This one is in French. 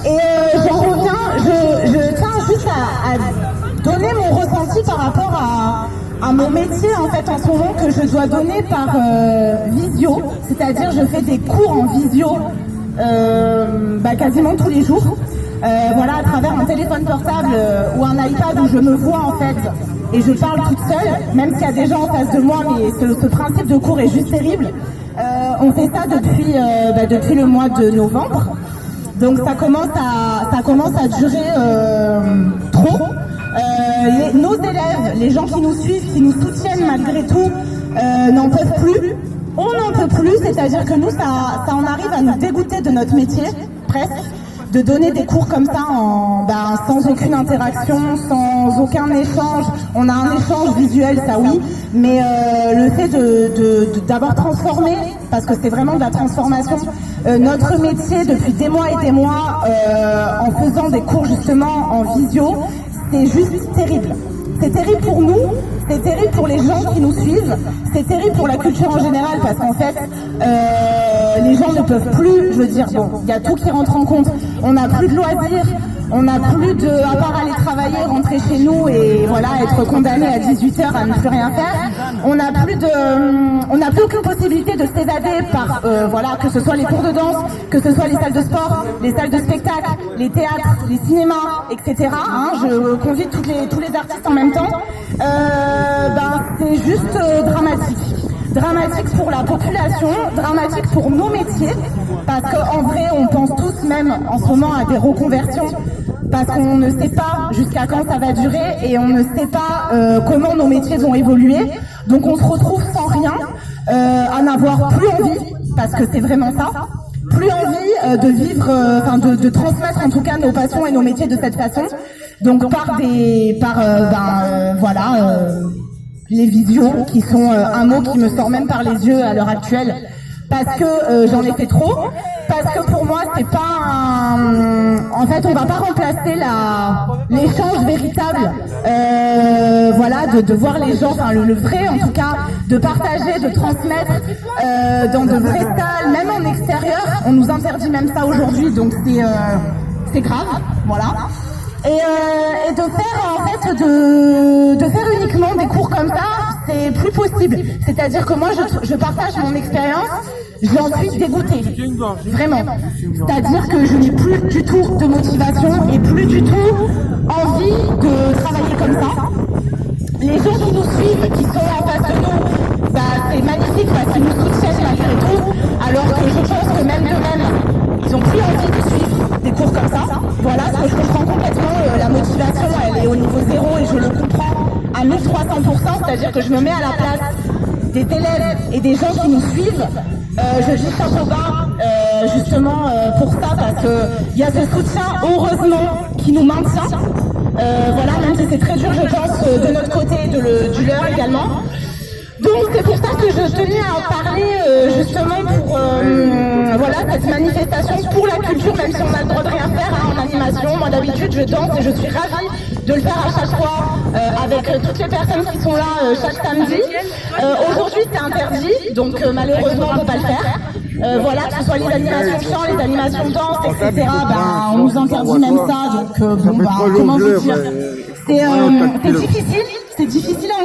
Et j'en reviens, je tiens juste à donner mon ressenti par rapport à mon métier en fait en ce moment que je dois donner par visio, c'est-à-dire je fais des cours en visio quasiment tous les jours, voilà, à travers un téléphone portable ou un iPad où je me vois en fait et je parle toute seule, même s'il y a des gens en face de moi, mais ce principe de cours est juste terrible. On fait ça depuis le mois de novembre. Donc ça commence à durer trop. Nos élèves, les gens qui nous suivent, qui nous soutiennent malgré tout, n'en peuvent plus. On n'en peut plus, c'est-à-dire que nous, ça en arrive à nous dégoûter de notre métier, presque, de donner des cours comme ça sans aucune interaction, sans aucun échange. On a un échange visuel, ça oui, mais le fait d'avoir transformé, parce que c'est vraiment de la transformation, notre métier depuis des mois et des mois, en faisant des cours justement en visio, c'est juste terrible. C'est terrible pour nous, c'est terrible pour les gens qui nous suivent, c'est terrible pour la culture en général parce qu'en fait, les gens ne peuvent plus, je veux dire, bon, il y a tout qui rentre en compte. On n'a plus de loisirs, on n'a plus à part aller travailler, rentrer chez nous et voilà, être condamné à 18h à ne plus rien faire. On n'a plus aucune possibilité de s'évader par, voilà, que ce soit les cours de danse, que ce soit les salles de sport, les salles de spectacle, les théâtres, les cinémas, etc. Je convie tous les artistes en même temps. C'est juste dramatique. Dramatique pour la population, dramatique pour nos métiers, parce qu'en vrai, on pense tous même en ce moment à des reconversions, parce qu'on ne sait pas jusqu'à quand ça va durer et on ne sait pas comment nos métiers vont évoluer. Donc on se retrouve sans rien, à n'avoir plus envie, parce que c'est vraiment ça, plus envie de vivre, de transmettre en tout cas nos passions et nos métiers de cette façon. Donc les visios, qui sont un mot qui me sort même par les yeux à l'heure actuelle, parce que j'en ai fait trop, parce que pour moi c'est pas en fait on va pas remplacer l'échange véritable, de voir les gens, le vrai en tout cas, de partager, de transmettre dans de vraies salles, même en extérieur. On nous interdit même ça aujourd'hui, donc c'est grave, voilà. Et de faire uniquement des cours comme ça, c'est plus possible. C'est-à-dire que moi, je partage mon expérience, j'en suis dégoûtée, vraiment. C'est-à-dire que je n'ai plus du tout de motivation et plus du tout envie de travailler comme ça. Les gens qui nous suivent, qui sont en face de nous, c'est magnifique parce qu'ils nous soutiennent malgré tout, alors que je pense que même eux-mêmes, ils n'ont plus envie de suivre des cours comme ça. Voilà, ce que je comprends complètement, la motivation, elle est au niveau zéro et je le comprends à 1300%, c'est-à-dire que je me mets à la place des élèves et des gens qui nous suivent. Je dis chapeau bas, justement pour ça, parce qu'il y a ce soutien, heureusement, qui nous maintient. Voilà, même si c'est très dur, je pense, de notre côté et du leur également. Donc c'est pour ça que je tenais à en parler justement pour cette manifestation pour la culture, même si on a le droit de rien faire en animation. Moi d'habitude je danse et je suis ravie de le faire à chaque fois avec toutes les personnes qui sont là chaque samedi. Aujourd'hui c'est interdit, donc malheureusement on ne peut pas le faire. Que ce soit les animations chant, les animations danse, etc. On nous interdit même ça, donc comment vous dire, c'est difficile à encaisser.